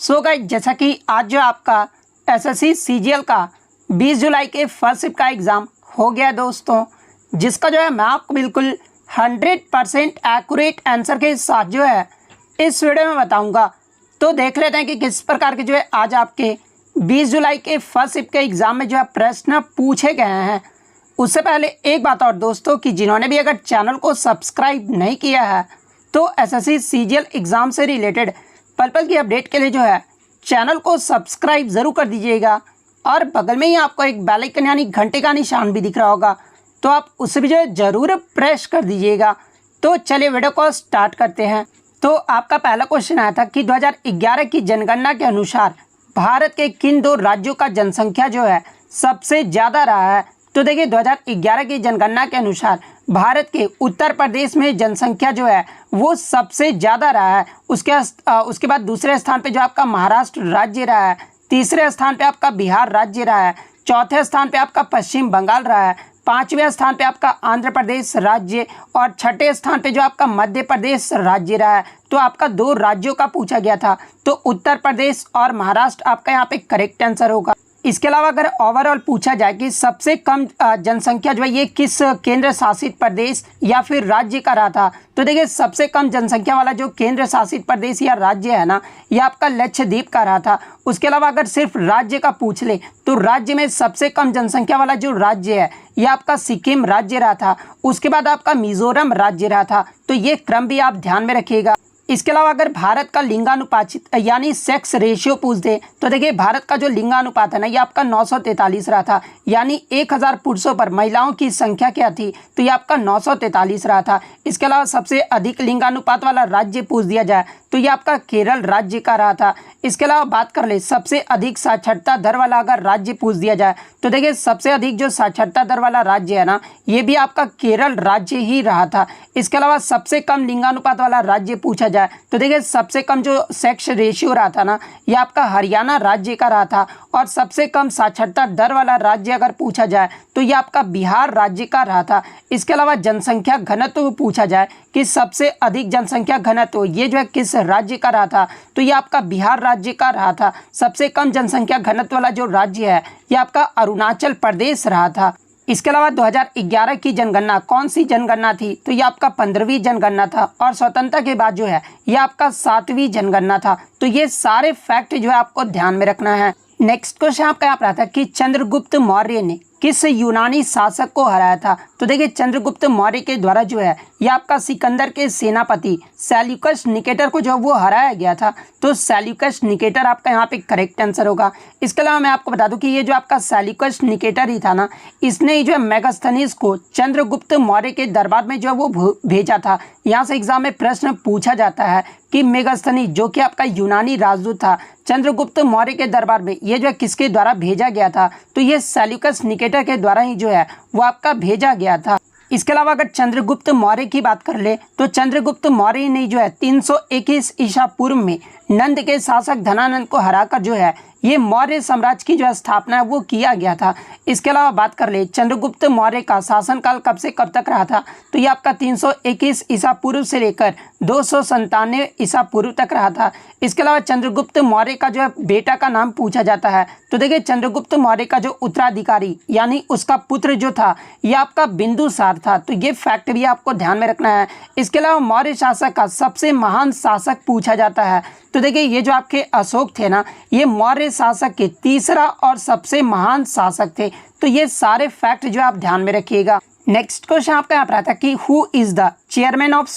So guys, जैसा कि आज जो आपका एसएससी सीजीएल का 20 जुलाई के फर्स्ट शिफ्ट का एग्ज़ाम हो गया दोस्तों, जिसका जो है मैं आपको बिल्कुल 100% एक्यूरेट आंसर के साथ जो है इस वीडियो में बताऊंगा। तो देख लेते हैं कि किस प्रकार के जो है आज आपके 20 जुलाई के फर्स्ट शिफ्ट के एग्ज़ाम में जो है प्रश्न पूछे गए हैं। उससे पहले एक बात और दोस्तों कि जिन्होंने भी अगर चैनल को सब्सक्राइब नहीं किया है तो एसएससी सीजीएल एग्ज़ाम से रिलेटेड पल पल की अपडेट के लिए जो है चैनल को सब्सक्राइब ज़रूर कर दीजिएगा और बगल में ही आपको एक बेल आइकन यानी घंटे का निशान भी दिख रहा होगा, तो आप उसे भी जो है ज़रूर प्रेस कर दीजिएगा। तो चलिए वीडियो को स्टार्ट करते हैं। तो आपका पहला क्वेश्चन आया था कि 2011 की जनगणना के अनुसार भारत के किन दो राज्यों का जनसंख्या जो है सबसे ज़्यादा रहा है। तो देखिए 2011 की जनगणना के अनुसार भारत के उत्तर प्रदेश में जनसंख्या जो है वो सबसे ज़्यादा रहा है। उसके बाद दूसरे स्थान पे जो आपका महाराष्ट्र राज्य रहा है, तीसरे स्थान पे आपका बिहार राज्य रहा है, चौथे स्थान पे आपका पश्चिम बंगाल रहा है, पांचवें स्थान पे आपका आंध्र प्रदेश राज्य और छठे स्थान पे जो आपका मध्य प्रदेश राज्य रहा है। तो आपका दो राज्यों का पूछा गया था, तो उत्तर प्रदेश और महाराष्ट्र आपका यहाँ पे करेक्ट आंसर होगा। इसके अलावा अगर ओवरऑल पूछा जाए कि सबसे कम जनसंख्या जो है ये किस केंद्र शासित प्रदेश या फिर राज्य का रहा था, तो देखिए सबसे कम जनसंख्या वाला जो केंद्र शासित प्रदेश या राज्य है ना, ये आपका लक्षद्वीप का रहा था। उसके अलावा अगर सिर्फ राज्य का पूछ ले तो राज्य में सबसे कम जनसंख्या वाला जो राज्य है ये आपका सिक्किम राज्य रहा था। उसके बाद आपका मिजोरम राज्य रहा था। तो ये क्रम भी आप ध्यान में रखिएगा। इसके अलावा अगर भारत का लिंगानुपात यानी सेक्स रेशियो पूछ दे तो देखिए भारत का जो लिंगानुपात है ना ये आपका 943 रहा था, यानी 1000 पुरुषों पर महिलाओं की संख्या क्या थी, तो ये आपका 943 रहा था। इसके अलावा सबसे अधिक लिंगानुपात वाला राज्य पूछ दिया जाए तो ये आपका केरल राज्य का रहा था। इसके अलावा बात कर ले सबसे अधिक साक्षरता दर वाला अगर राज्य पूछ दिया जाए तो देखिए सबसे अधिक जो साक्षरता दर वाला राज्य है ना ये भी आपका केरल राज्य ही रहा था। इसके अलावा सबसे कम लिंगानुपात वाला राज्य पूछा जाए तो देखिए सबसे कम जो सेक्स रेशियो रहा था ना ये आपका हरियाणा राज्य का रहा था। और सबसे कम साक्षरता दर वाला राज्य अगर पूछा जाए तो ये आपका बिहार राज्य का रहा था। इसके अलावा जनसंख्या घनत्व पूछा जाए कि सबसे अधिक जनसंख्या घनत्व ये जो है किस राज्य का रहा था, तो ये आपका बिहार राज्य का रहा था। सबसे कम जनसंख्या घनत्व वाला जो राज्य है ये आपका अरुणाचल प्रदेश रहा था। इसके अलावा 2011 की जनगणना कौन सी जनगणना थी, तो ये आपका 15वीं जनगणना था और स्वतंत्रता के बाद जो है ये आपका 7वीं जनगणना था। तो ये सारे फैक्ट जो है आपको ध्यान में रखना है। नेक्स्ट क्वेश्चन आपका यहाँ पर आता है कि चंद्रगुप्त मौर्य ने किस यूनानी शासक को हराया था। तो देखिए चंद्रगुप्त मौर्य के द्वारा जो है ये आपका सिकंदर के सेनापति सेल्यूकस निकेटर को जो वो हराया गया था। तो सेल्यूकस निकेटर आपका यहाँ पे करेक्ट आंसर होगा। इसके अलावा मैं आपको बता दूं कि ये जो आपका सेल्यूकस निकेटर ही था ना, इसने ही जो है मेगास्थनीज को चंद्रगुप्त मौर्य के दरबार में जो है वो भेजा था। यहाँ से एग्जाम में प्रश्न पूछा जाता है कि मेगास्थनीज जो कि आपका यूनानी राजदूत था चंद्रगुप्त मौर्य के दरबार में, ये जो है किसके द्वारा भेजा गया था, तो ये सेल्यूकस निकेटर के द्वारा ही जो है वो आपका भेजा गया था। इसके अलावा अगर चंद्रगुप्त मौर्य की बात कर ले तो चंद्रगुप्त मौर्य ने जो है 321 ईसा पूर्व में नंद के शासक धनानंद को हराकर जो है ये मौर्य साम्राज्य की जो स्थापना है वो किया गया था। इसके अलावा बात कर ले चंद्रगुप्त मौर्य का शासनकाल कब से कब तक रहा था, तो ये आपका 321 ईसा पूर्व से लेकर 297 ईसा पूर्व तक रहा था। इसके अलावा चंद्रगुप्त मौर्य का जो है बेटा का नाम पूछा जाता है, तो देखिए चंद्रगुप्त मौर्य का जो उत्तराधिकारी यानी उसका पुत्र जो था ये आपका बिंदुसार था। तो ये फैक्ट भी आपको ध्यान में रखना है। इसके अलावा मौर्य शासक का सबसे महान शासक पूछा जाता है, तो देखिए ये जो आपके अशोक थे ना ये मौर्य शासक के तीसरा और सबसे महान शासक थे। तो ये सारे फैक्ट जो आप ध्यान में रखिएगा। नेक्स्ट क्वेश्चन आपका यहाँ पर आता है कि who is the chairman of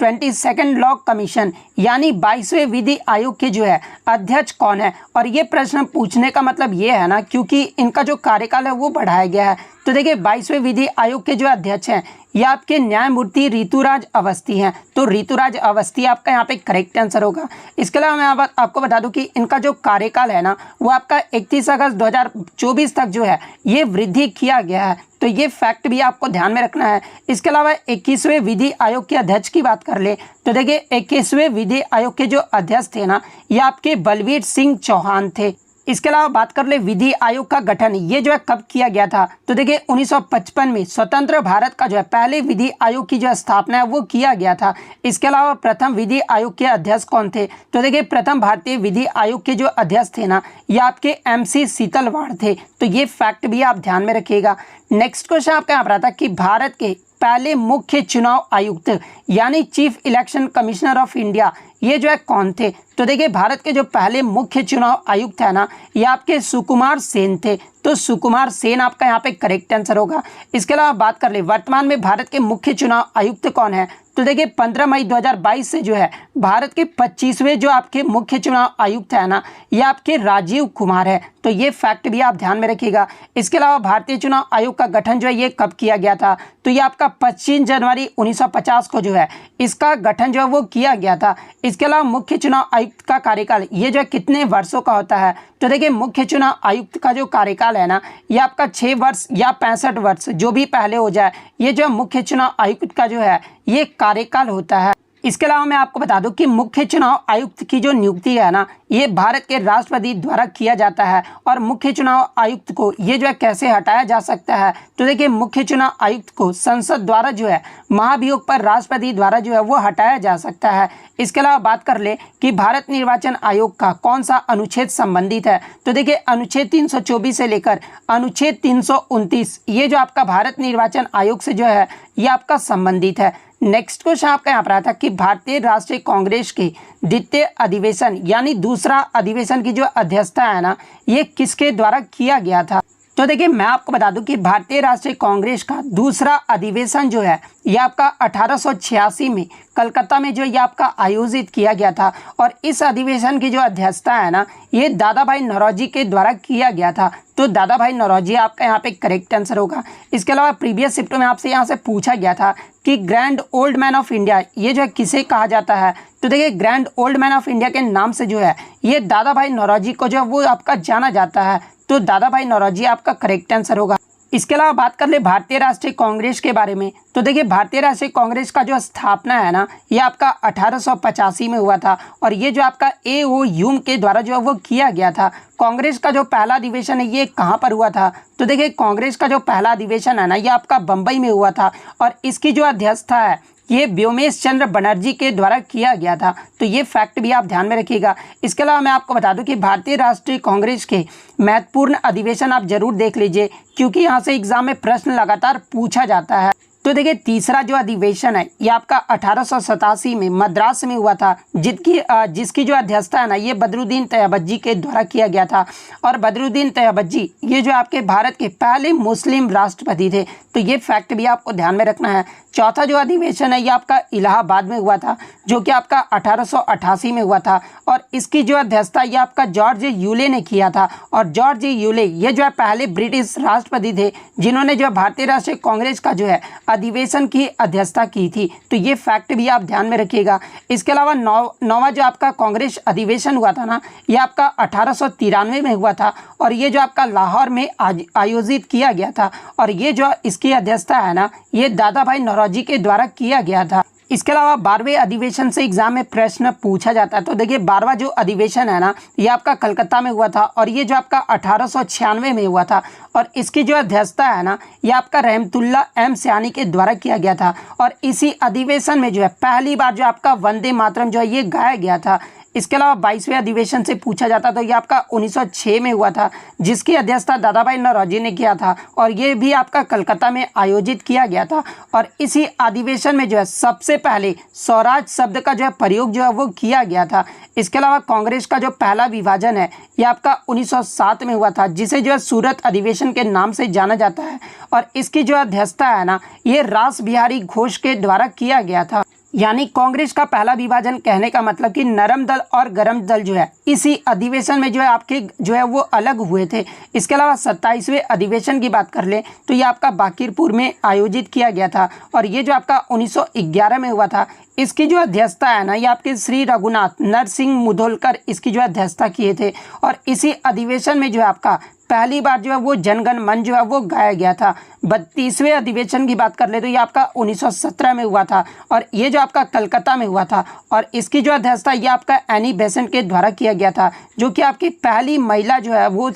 22nd law commission, यानी 22वें विधि आयोग के जो है अध्यक्ष कौन है। और ये प्रश्न पूछने का मतलब ये है ना क्योंकि इनका जो कार्यकाल है वो बढ़ाया गया है। तो देखिए 22वें विधि आयोग के जो अध्यक्ष हैं ये आपके न्यायमूर्ति ऋतुराज अवस्थी हैं। तो ऋतुराज अवस्थी आपका यहाँ पे करेक्ट आंसर होगा। इसके अलावा मैं आपको बता दूं कि इनका जो कार्यकाल है ना वो आपका 31 अगस्त 2024 तक जो है ये वृद्धि किया गया है। तो ये फैक्ट भी आपको ध्यान में रखना है। इसके अलावा 21वें विधि आयोग के अध्यक्ष की बात कर ले तो देखिए 21वें विधि आयोग के जो अध्यक्ष थे ना ये आपके बलवीर सिंह चौहान थे। इसके अलावा बात कर ले विधि आयोग का गठन ये जो है कब किया गया था, तो देखिए 1955 में स्वतंत्र भारत का जो है पहले विधि आयोग की जो स्थापना है वो किया गया था। इसके अलावा प्रथम विधि आयोग के अध्यक्ष कौन थे, तो देखिए प्रथम भारतीय विधि आयोग के जो अध्यक्ष थे ना ये आपके MC सीतलवाड़ थे। तो ये फैक्ट भी आप ध्यान में रखिएगा। नेक्स्ट क्वेश्चन आपका यहाँ पर आता है कि भारत के पहले मुख्य चुनाव आयुक्त यानी chief election commissioner of India ये जो है कौन थे, तो देखिए भारत के जो पहले मुख्य चुनाव आयुक्त है ना ये आपके सुकुमार सेन थे। तो सुकुमार सेन आपका यहाँ पे करेक्ट आंसर होगा। इसके अलावा बात कर ले वर्तमान में भारत के मुख्य चुनाव आयुक्त कौन है, तो देखिए 15 मई 2022 से जो है भारत के 25वें जो आपके मुख्य चुनाव आयुक्त है ना ये आपके राजीव कुमार है। तो ये फैक्ट भी आप ध्यान में रखिएगा। इसके अलावा भारतीय चुनाव आयोग का गठन जो है ये कब किया गया था, तो ये आपका 25 जनवरी 1950 को जो है इसका गठन जो है वो किया गया था। इसके अलावा मुख्य चुनाव आयुक्त का कार्यकाल ये जो है कितने वर्षों का होता है, तो देखिए मुख्य चुनाव आयुक्त का जो कार्यकाल है ना ये आपका 6 वर्ष या 65 वर्ष जो भी पहले हो जाए ये जो मुख्य चुनाव आयुक्त का जो है ये कार्यकाल होता है। इसके अलावा मैं आपको बता दूं कि मुख्य चुनाव आयुक्त की जो नियुक्ति है ना ये भारत के राष्ट्रपति द्वारा किया जाता है। और मुख्य चुनाव आयुक्त को ये जो है कैसे हटाया जा सकता है, तो देखिए मुख्य चुनाव आयुक्त को संसद द्वारा जो है महाभियोग पर राष्ट्रपति द्वारा जो है वो हटाया जा सकता है। इसके अलावा बात कर ले कि भारत निर्वाचन आयोग का कौन सा अनुच्छेद संबंधित है, तो देखिए अनुच्छेद 324 से लेकर अनुच्छेद 329 ये जो आपका भारत निर्वाचन आयोग से जो है ये आपका संबंधित है। नेक्स्ट क्वेश्चन आपका यहाँ पर आता है कि भारतीय राष्ट्रीय कांग्रेस के द्वितीय अधिवेशन यानी दूसरा अधिवेशन की जो अध्यक्षता है ना ये किसके द्वारा किया गया था, तो देखिए मैं आपको बता दूं कि भारतीय राष्ट्रीय कांग्रेस का दूसरा अधिवेशन जो है ये आपका 1886 में कलकत्ता में जो ये आपका आयोजित किया गया था। और इस अधिवेशन की जो अध्यक्षता है ना ये दादा भाई नौरोजी के द्वारा किया गया था। तो दादा भाई नौरोजी आपका यहाँ पे करेक्ट आंसर होगा। इसके अलावा प्रीवियस शिफ्ट में आपसे यहाँ से पूछा गया था कि grand old man of India ये जो है किसे कहा जाता है, तो देखिए grand old man of India के नाम से जो है ये दादा भाई नौरोजी को जो है वो आपका जाना जाता है। तो दादा भाई नौरोजी आपका करेक्ट आंसर होगा। इसके अलावा बात कर ले भारतीय राष्ट्रीय कांग्रेस के बारे में, तो देखिए भारतीय राष्ट्रीय कांग्रेस का जो स्थापना है ना ये आपका 1885 में हुआ था। और ये जो आपका A.O. ह्यूम के द्वारा जो है वो किया गया था। कांग्रेस का जो पहला अधिवेशन है ये कहाँ पर हुआ था, तो देखिए कांग्रेस का जो पहला अधिवेशन है ना ये आपका बम्बई में हुआ था। और इसकी जो अध्यक्षता है ये व्योमेश चंद्र बनर्जी के द्वारा किया गया था। तो ये फैक्ट भी आप ध्यान में रखिएगा। इसके अलावा मैं आपको बता दूं कि भारतीय राष्ट्रीय कांग्रेस के महत्वपूर्ण अधिवेशन आप जरूर देख लीजिए क्योंकि यहाँ से एग्जाम में प्रश्न लगातार पूछा जाता है। तो देखिए तीसरा जो अधिवेशन है ये आपका 1887 में मद्रास में हुआ था जिसकी जो अध्यक्षता है ना ये बदरुद्दीन तैयबजी के द्वारा किया गया था। और बदरुद्दीन तैयबजी ये जो आपके भारत के पहले मुस्लिम राष्ट्रपति थे। तो ये फैक्ट भी आपको ध्यान में रखना है। चौथा जो अधिवेशन है ये आपका इलाहाबाद में हुआ था जो कि आपका 1888 में हुआ था। और इसकी जो अध्यक्षता ये आपका जॉर्ज यूले ने किया था। और जॉर्ज यूले ये जो है पहले ब्रिटिश राष्ट्रपति थे जिन्होंने जो भारतीय राष्ट्रीय कांग्रेस का जो है अधिवेशन की अध्यक्षता की थी। तो ये फैक्ट भी आप ध्यान में रखिएगा। इसके अलावा नौवां जो आपका कांग्रेस अधिवेशन हुआ था ना ये आपका 1893 में हुआ था। और ये जो आपका लाहौर में आयोजित किया गया था। और ये जो इसकी अध्यक्षता है ना ये दादा भाई नौरोजी के द्वारा किया गया था। इसके अलावा 12वें अधिवेशन से एग्जाम में प्रश्न पूछा जाता है। तो देखिए 12वां जो अधिवेशन है ना ये आपका कलकत्ता में हुआ था। और ये जो आपका 1896 में हुआ था। और इसकी जो अध्यक्षता है ना ये आपका रहमतुल्ला एम सयानी के द्वारा किया गया था। और इसी अधिवेशन में जो है पहली बार जो आपका वंदे मातरम जो है ये गाया गया था। इसके अलावा 22वें अधिवेशन से पूछा जाता तो ये आपका 1906 में हुआ था जिसकी अध्यक्षता दादा भाई नौरोजी ने किया था। और ये भी आपका कलकत्ता में आयोजित किया गया था। और इसी अधिवेशन में जो है सबसे पहले स्वराज शब्द का जो है प्रयोग जो है वो किया गया था। इसके अलावा कांग्रेस का जो पहला विभाजन है ये आपका 1907 में हुआ था जिसे जो है सूरत अधिवेशन के नाम से जाना जाता है। और इसकी जो अध्यक्षता है ना ये रास बिहारी घोष के द्वारा किया गया था। यानी कांग्रेस का पहला विभाजन कहने का मतलब कि नरम दल और गरम दल जो है इसी अधिवेशन में जो है आपके जो है वो अलग हुए थे। इसके अलावा 27वें अधिवेशन की बात कर ले तो ये आपका बाकिरपुर में आयोजित किया गया था। और ये जो आपका 1911 में हुआ था। इसकी जो अध्यक्षता है ना ये आपके श्री रघुनाथ नरसिंह मुधोलकर इसकी जो अध्यक्षता किए थे। और इसी अधिवेशन में जो है आपका पहली बार जो है वो जनगण मन जो है वो गाया गया था। 32वें अधिवेशन की बात कर ले तो ये आपका 1917 में हुआ था और ये जो आपका कलकत्ता में हुआ था और इसकी जो अध्यक्षता ये आपका एनी बेसेंट के द्वारा किया गया था, जो कि आपकी पहली महिला जो है वो,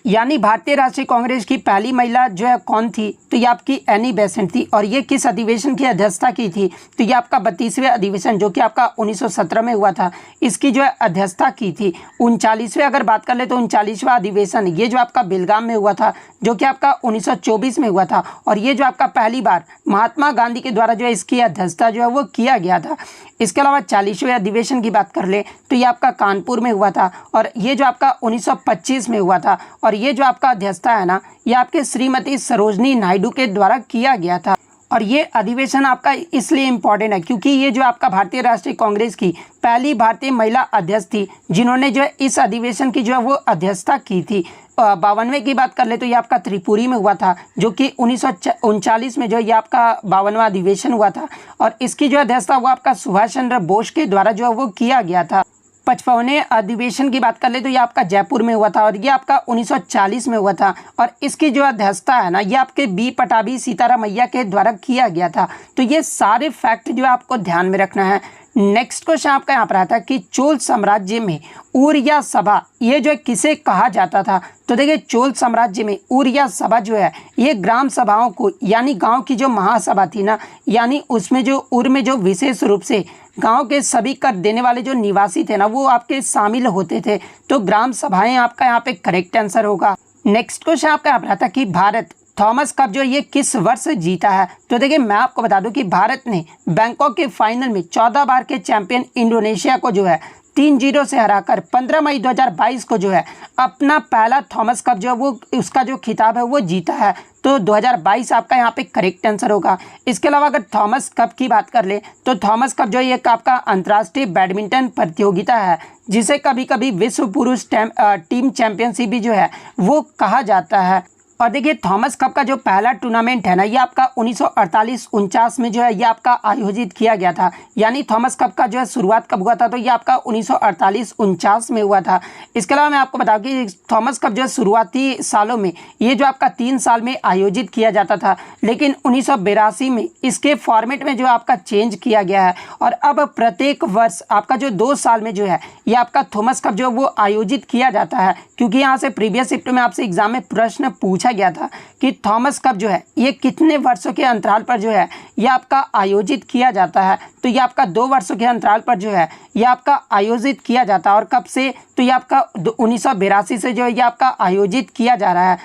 यानी भारतीय राष्ट्रीय कांग्रेस की पहली महिला जो है कौन थी, तो ये आपकी एनी बेसेंट थी। और ये किस अधिवेशन की अध्यक्षता की थी, तो ये आपका 32वें अधिवेशन जो कि आपका 1917 में हुआ था, इसकी जो है अध्यक्षता की थी। 39वें अगर बात कर ले तो 39वां अधिवेशन ये जो आपका बेलगाम में हुआ था, जो कि आपका 1924 में हुआ था और ये जो आपका पहली बार महात्मा गांधी के द्वारा जो है इसकी अध्यक्षता जो है वो किया गया था। इसके अलावा 40वें अधिवेशन की बात कर ले तो ये आपका कानपुर में हुआ था और ये जो आपका 1925 में हुआ था और ये जो आपका अध्यक्षता है ना, ये आपके श्रीमती सरोजनी नायडू के द्वारा किया गया था। और ये अधिवेशन आपका इसलिए इम्पॉर्टेंट है क्योंकि ये जो आपका भारतीय राष्ट्रीय कांग्रेस की पहली भारतीय महिला अध्यक्ष थी जिन्होंने जो है इस अधिवेशन की जो है वो अध्यक्षता की थी। 52वें की बात कर ले तो ये आपका त्रिपुरी में हुआ था, जो कि 1939 में जो ये आपका 52वां अधिवेशन हुआ था और इसकी जो अध्यक्षता वो आपका सुभाष चंद्र बोस के द्वारा जो है वो किया गया था। 55वें अधिवेशन की बात कर ले तो ये आपका जयपुर में हुआ था और ये आपका 1940 में हुआ था और इसकी जो अध्यक्षता है ना, ये आपके बी पटाभी सीतारामैया के द्वारा किया गया था। तो ये सारे फैक्ट जो आपको ध्यान में रखना है। नेक्स्ट क्वेश्चन आपका यहाँ पर आता है कि चोल साम्राज्य में ऊरिया सभा ये जो है किसे कहा जाता था, तो देखिए चोल साम्राज्य में ऊरिया सभा जो है ये ग्राम सभाओं को, यानी गांव की जो महासभा थी ना, यानी उसमें जो उर में जो विशेष रूप से गांव के सभी कर देने वाले जो निवासी थे ना वो आपके शामिल होते थे, तो ग्राम सभाएं आपका यहाँ पे करेक्ट आंसर होगा। नेक्स्ट क्वेश्चन आपका यहाँ पर आता है कि भारत थॉमस कप जो ये किस वर्ष जीता है, तो देखिए मैं आपको बता दूं कि भारत ने बैंकॉक के फाइनल में 14 बार के चैंपियन इंडोनेशिया को जो है 3-0 से हराकर 15 मई 2022 को जो है अपना पहला थॉमस कप जो है वो उसका जो खिताब है वो जीता है, तो 2022 आपका यहाँ पे करेक्ट आंसर होगा। इसके अलावा अगर थॉमस कप की बात कर ले तो थॉमस कप जो है एक आपका अंतर्राष्ट्रीय बैडमिंटन प्रतियोगिता है जिसे कभी कभी विश्व पुरुष टीम चैंपियनशिप भी जो है वो कहा जाता है। और देखिए थॉमस कप का जो पहला टूर्नामेंट है ना, ये आपका 1948-49 में जो है ये आपका आयोजित किया गया था। यानी थॉमस कप का जो है शुरुआत कब हुआ था, तो ये आपका 1948-49 में हुआ था। इसके अलावा मैं आपको बताऊं कि थॉमस कप जो है शुरुआती सालों में ये जो आपका 3 साल में आयोजित किया जाता था, लेकिन 1982 में इसके फॉर्मेट में जो आपका चेंज किया गया है और अब प्रत्येक वर्ष आपका जो 2 साल में जो है ये आपका थॉमस कप जो वो आयोजित किया जाता है। क्योंकि यहाँ से प्रीवियस शिफ्ट में आपसे एग्जाम में प्रश्न पूछा गया था कि थॉमस कप जो है ये कितने वर्षों के अंतराल पर जो है ये आपका आयोजित किया जाता है, तो ये आपका 2 वर्षों के अंतराल पर जो है ये आपका आयोजित किया जाता है। और कब से, तो ये आपका 1982 से जो है ये आपका आयोजित किया जा रहा है।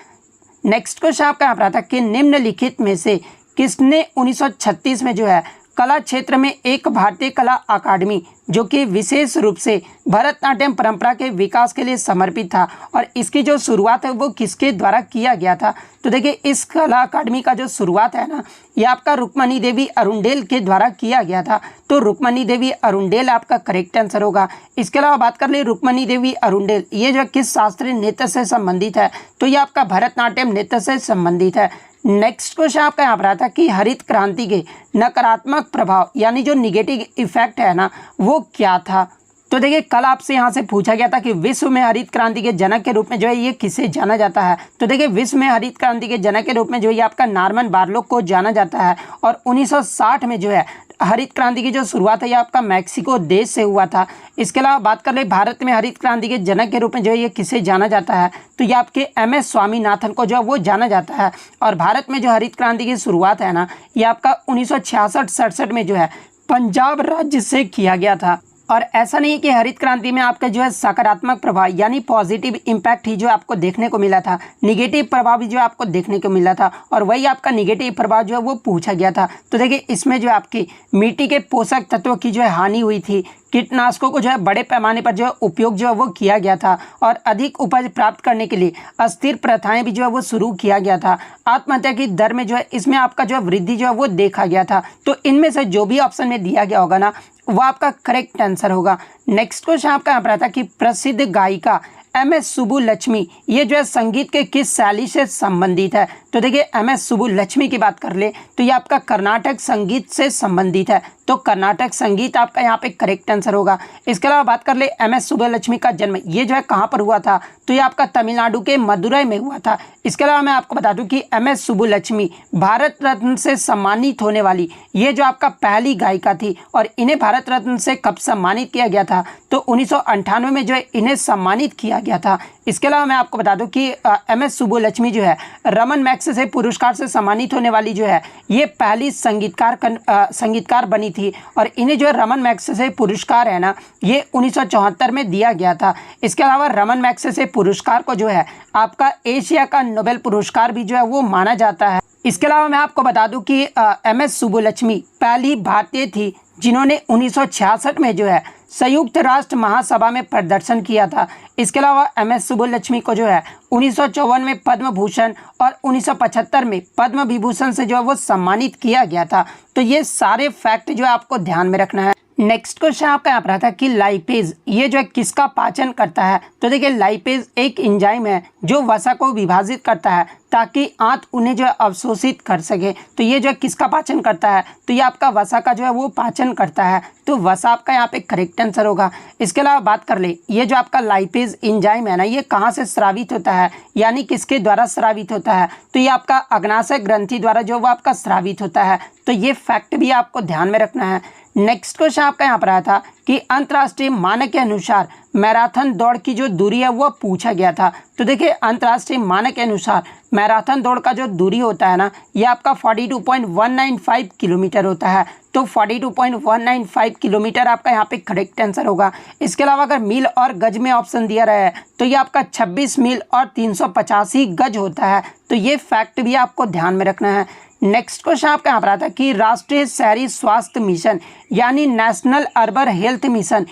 नेक्स्ट क्वेश्चन आपका यहाँ पर आता है कि निम्नलिखित में से किसने 1936 में जो है कला क्षेत्र में एक भारतीय कला अकादमी जो कि विशेष रूप से भरतनाट्यम परंपरा के विकास के लिए समर्पित था, और इसकी जो शुरुआत है वो किसके द्वारा किया गया था, तो देखिए इस कला अकादमी का जो शुरुआत है ना ये आपका रुक्मणी देवी अरुंडेल के द्वारा किया गया था, तो रुक्मणी देवी अरुंडेल आपका करेक्ट आंसर होगा। इसके अलावा बात कर ले रुक्मणी देवी अरुंडेल ये जो किस शास्त्रीय नृत्य से संबंधित है, तो ये आपका भरतनाट्यम नृत्य से संबंधित है। नेक्स्ट क्वेश्चन आपका यहाँ पर आता है कि हरित क्रांति के नकारात्मक प्रभाव यानी जो निगेटिव इफेक्ट है ना वो क्या था, तो देखिए कल आपसे यहाँ से पूछा गया था कि विश्व में हरित क्रांति के जनक के रूप में जो है ये किसे जाना जाता है, तो देखिए विश्व में हरित क्रांति के जनक के रूप में जो ये आपका नॉर्मन बोरलॉग को जाना जाता है। और 1960 में जो है हरित क्रांति की जो शुरुआत है ये आपका मैक्सिको देश से हुआ था। इसके अलावा बात कर ले भारत में हरित क्रांति के जनक के रूप में जो है ये किसे जाना जाता है, तो ये आपके MS स्वामीनाथन को जो है वो जाना जाता है। और भारत में जो हरित क्रांति की शुरुआत है ना ये आपका 1966-67 में जो है पंजाब राज्य से किया गया था। और ऐसा नहीं है कि हरित क्रांति में आपका जो है सकारात्मक प्रभाव यानी पॉजिटिव इम्पैक्ट ही जो आपको देखने को मिला था, निगेटिव प्रभाव भी जो आपको देखने को मिला था, और वही आपका निगेटिव प्रभाव जो है वो पूछा गया था। तो देखिए इसमें जो आपकी मिट्टी के पोषक तत्वों की जो है हानि हुई थी, कीटनाशकों को जो है बड़े पैमाने पर जो है उपयोग जो है वो किया गया था, और अधिक उपज प्राप्त करने के लिए अस्थिर प्रथाएं भी जो है वो शुरू किया गया था। आत्महत्या की दर में जो है इसमें आपका जो है वृद्धि जो है वो देखा गया था। तो इनमें से जो भी ऑप्शन में दिया गया होगा ना वो आपका करेक्ट आंसर होगा। नेक्स्ट क्वेश्चन आपका यहाँ पर आता है कि प्रसिद्ध गायिका एम एस सुब्बुलक्ष्मी ये जो है संगीत के किस शैली से संबंधित है? तो देखिए एम एस सुब्बुलक्ष्मी की बात कर ले तो ये आपका कर्नाटक संगीत से संबंधित है, तो कर्नाटक संगीत आपका यहाँ पे करेक्ट आंसर होगा। इसके अलावा बात कर ले एम एस सुब्बुलक्ष्मी का जन्म ये जो है कहाँ पर हुआ था? तो ये आपका तमिलनाडु के मदुरई में हुआ था। इसके अलावा मैं आपको बता दूं कि एम एस सुब्बुलक्ष्मी भारत रत्न से सम्मानित होने वाली ये जो आपका पहली गायिका थी, और इन्हें भारत रत्न से कब सम्मानित किया गया था? तो 1998 में जो है इन्हें सम्मानित किया गया था। इसके अलावा मैं आपको बता दूं कि एम एस सुब्बुलक्ष्मी जो है रमन मैग्सेसे पुरस्कार से सम्मानित होने वाली जो है ये पहली संगीतकार बनी थी, और इन्हें जो है रमन मैग्सेसे पुरस्कार है ना ये 1974 में दिया गया था। इसके अलावा रमन मैग्सेसे पुरस्कार को जो है आपका एशिया का नोबेल पुरस्कार भी जो है वो माना जाता है। इसके अलावा मैं आपको बता दूं कि एम एस सुब्बुलक्ष्मी पहली भारतीय थी जिन्होंने 1966 में जो है संयुक्त राष्ट्र महासभा में प्रदर्शन किया था। इसके अलावा एम एस सुब्बुलक्ष्मी को जो है 1954 में पद्म भूषण और 1975 में पद्म विभूषण से जो है वो सम्मानित किया गया था। तो ये सारे फैक्ट जो है आपको ध्यान में रखना है। नेक्स्ट क्वेश्चन आपका यहाँ पर आता है कि लाइपेज ये जो है किसका पाचन करता है? तो देखिए लाइपेज एक एंजाइम है जो वसा को विभाजित करता है ताकि आंत उन्हें जो है अवशोषित कर सके। तो ये जो है किसका पाचन करता है? तो ये आपका वसा का जो है वो पाचन करता है, तो वसा आपका यहाँ पे करेक्ट आंसर होगा। इसके अलावा बात कर ले ये जो आपका लाइपेज एंजाइम है ना ये कहाँ से स्रावित होता है, यानी किसके द्वारा स्रावित होता है? तो ये आपका अग्नाशय ग्रंथि द्वारा जो वो आपका स्रावित होता है। तो ये फैक्ट भी आपको ध्यान में रखना है। नेक्स्ट क्वेश्चन आपका यहाँ पर आया था कि अंतर्राष्ट्रीय मानक के अनुसार मैराथन दौड़ की जो दूरी है वो पूछा गया था। तो देखिए अंतर्राष्ट्रीय मानक के अनुसार मैराथन दौड़ का जो दूरी होता है ना ये आपका 42.195 किलोमीटर होता है। तो 42.195 किलोमीटर आपका यहाँ पे करेक्ट आंसर होगा। इसके अलावा अगर मील और गज में ऑप्शन दिया रहा है तो ये आपका 26 मील और 385 गज होता है। तो ये फैक्ट भी आपको ध्यान में रखना है। नेक्स्ट क्वेश्चन आपका यहाँ पर आता है कि राष्ट्रीय शहरी स्वास्थ्य मिशन यानी national urban health mission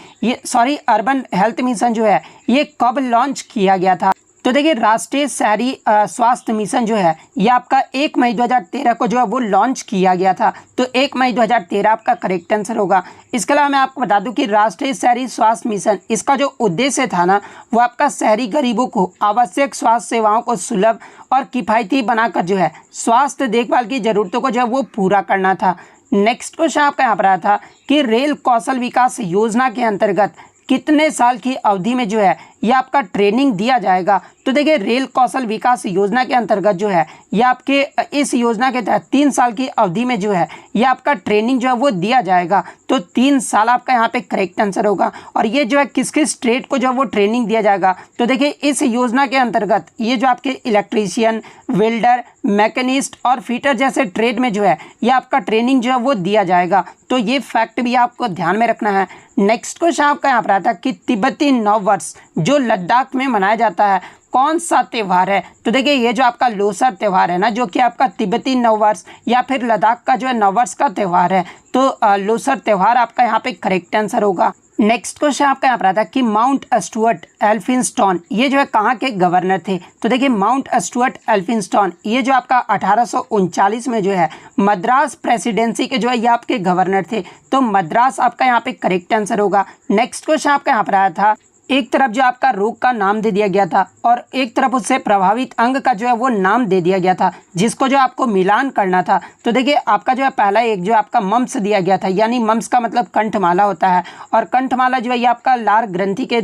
urban health mission जो है ये कब लॉन्च किया गया था? तो देखिए राष्ट्रीय शहरी स्वास्थ्य मिशन जो है ये आपका 1 मई 2013 को जो है वो लॉन्च किया गया था। तो 1 मई 2013 आपका करेक्ट आंसर होगा। इसके अलावा मैं आपको बता दूं कि राष्ट्रीय शहरी स्वास्थ्य मिशन इसका जो उद्देश्य था ना वो आपका शहरी गरीबों को आवश्यक स्वास्थ्य सेवाओं को सुलभ और किफ़ायती बनाकर जो है स्वास्थ्य देखभाल की ज़रूरतों को जो है वो पूरा करना था। नेक्स्ट क्वेश्चन आपका यहाँ पर आया था कि रेल कौशल विकास योजना के अंतर्गत कितने साल की अवधि में जो है ये आपका ट्रेनिंग दिया जाएगा? तो देखिए रेल कौशल विकास योजना के अंतर्गत जो है ये आपके इस योजना के तहत 3 साल की अवधि में जो है ये आपका ट्रेनिंग जो है वो दिया जाएगा। तो 3 साल आपका यहाँ पे करेक्ट आंसर होगा। और ये जो है किस किस ट्रेड को जो है वो ट्रेनिंग दिया जाएगा? तो देखिए इस योजना के अंतर्गत ये जो आपके इलेक्ट्रीशियन, वेल्डर, मैकेनिस्ट और फिटर जैसे ट्रेड में जो है ये आपका ट्रेनिंग जो है वो दिया जाएगा। तो ये फैक्ट भी आपको ध्यान में रखना है। नेक्स्ट क्वेश्चन आपका यहाँ पर आता है कि तिब्बती नववर्ष जो लद्दाख में मनाया जाता है कौन सा त्यौहार है? तो देखिए ये जो आपका लोसर त्यौहार है ना जो कि आपका तिब्बती नववर्ष या फिर लद्दाख का जो है नववर्ष का त्यौहार है। तो लोसर त्यौहार आपका यहाँ पे करेक्ट आंसर होगा। नेक्स्ट क्वेश्चन आपका यहाँ पर आता है कि माउंट स्टुअर्ट एल्फिंस्टन ये जो है कहाँ के गवर्नर थे? तो देखिए माउंट स्टुअर्ट एल्फिंस्टन ये जो आपका 1839 में जो है मद्रास प्रेसिडेंसी के जो है ये आपके गवर्नर थे। तो मद्रास आपका यहाँ पे करेक्ट आंसर होगा। नेक्स्ट क्वेश्चन आपका यहाँ पर आया था एक तरफ जो आपका रोग का नाम दे दिया गया था और एक तरफ उससे प्रभावित अंग का जो है वो नाम दे दिया गया था जिसको जो आपको मिलान करना था। तो देखिए आपका जो है पहला एक जो आपका मम्स दिया गया था, यानी मम्स का मतलब कंठमाला होता है, और कंठमाला जो है ये आपका लार ग्रंथि के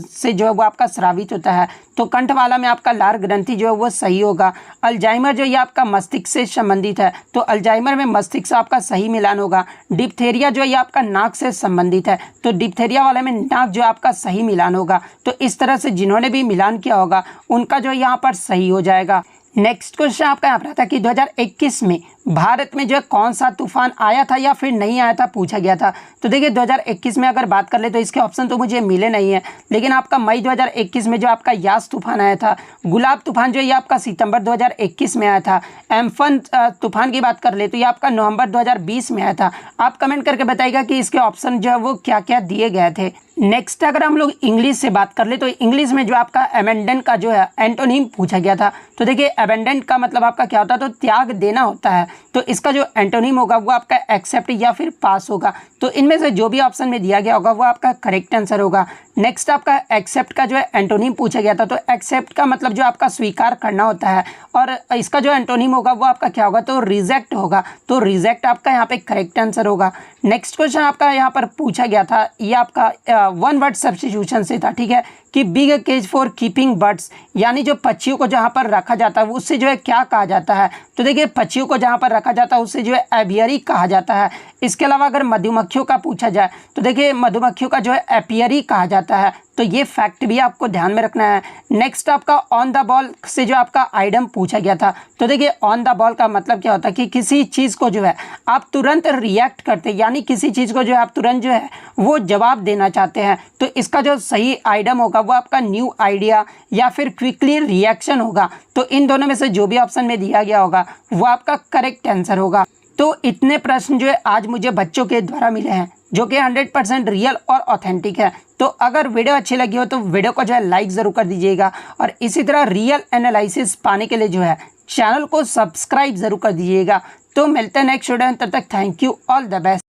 से जो है वो आपका स्रावित होता है। तो कंठमाला में आपका लार ग्रंथि जो है वो सही होगा। अल्जाइमर जो ये आपका मस्तिष्क से संबंधित है, तो अल्जाइमर में मस्तिष्क आपका सही मिलान होगा। डिप्थेरिया जो है ये आपका नाक से संबंधित है, तो डिप्थेरिया वाले में नाक जो आपका सही मिलान होगा। तो इस तरह से जिन्होंने भी मिलान किया होगा उनका जो यहाँ पर सही हो जाएगा। नेक्स्ट क्वेश्चन आपका यहाँ पर आता है कि 2021 में भारत में जो है कौन सा तूफान आया था या फिर नहीं आया था पूछा गया था। तो देखिए 2021 में अगर बात कर ले तो इसके ऑप्शन तो मुझे मिले नहीं है, लेकिन आपका मई 2021 में जो आपका यास तूफान आया था, गुलाब तूफान जो है ये आपका सितंबर 2021 में आया था, एम्फन तूफान की बात कर ले तो ये आपका नवंबर 2020 में आया था। आप कमेंट करके बताइएगा कि इसके ऑप्शन जो है वो क्या क्या दिए गए थे। नेक्स्ट अगर हम लोग इंग्लिश से बात कर ले तो इंग्लिश में जो आपका अबेंडन का जो है एंटोनिम पूछा गया था। तो देखिए अबेंडन का मतलब आपका क्या होता है, तो त्याग देना होता है। तो इसका जो एंटोनिम होगा वो आपका एक्सेप्ट या फिर पास होगा। तो इनमें से जो भी ऑप्शन में दिया गया होगा वो आपका करेक्ट आंसर होगा। नेक्स्ट आपका एक्सेप्ट का जो है एंटोनिम पूछा गया था, तो एक्सेप्ट का मतलब जो आपका स्वीकार करना होता है, और इसका जो एंटोनिम होगा वो आपका क्या होगा, तो रिजेक्ट होगा। तो रिजेक्ट आपका यहाँ पे करेक्ट आंसर होगा। नेक्स्ट क्वेश्चन आपका यहाँ पर पूछा गया था, ये आपका वन वर्ड सब्स्टिट्यूशन से था, ठीक है, कि big cage for keeping birds, यानी जो पक्षियों को जहाँ पर रखा जाता है उससे जो है क्या कहा जाता है, तो देखिए पक्षियों को जहाँ पर रखा जाता है उससे जो है एपियरी कहा जाता है। इसके अलावा अगर मधुमक्खियों का पूछा जाए तो देखिए मधुमक्खियों का जो है एपियरी कहा जाता है, तो ये फैक्ट भी आपको ध्यान में रखना है। नेक्स्ट आपका ऑन द बॉल से जो आपका आइटम पूछा गया था, तो देखिए ऑन द बॉल का मतलब क्या होता है कि किसी चीज़ को जो है आप तुरंत रिएक्ट करते हैं, यानी किसी चीज़ को जो है आप तुरंत जो है वो जवाब देना चाहते हैं। तो इसका जो सही आइटम होगा वो आपका न्यू आइडिया या फिर क्विकली रिएक्शन होगा। तो इन दोनों में से जो भी ऑप्शन में दिया गया होगा वो आपका करेक्ट आंसर होगा। तो इतने प्रश्न जो है आज मुझे बच्चों के द्वारा मिले हैं जो कि 100% रियल और ऑथेंटिक है। तो अगर वीडियो अच्छी लगी हो तो वीडियो को जो है लाइक ज़रूर कर दीजिएगा, और इसी तरह रियल एनालिसिस पाने के लिए जो है चैनल को सब्सक्राइब ज़रूर कर दीजिएगा। तो मिलते हैं नेक्स्ट वीडियो में, तब तक thank you, all the best.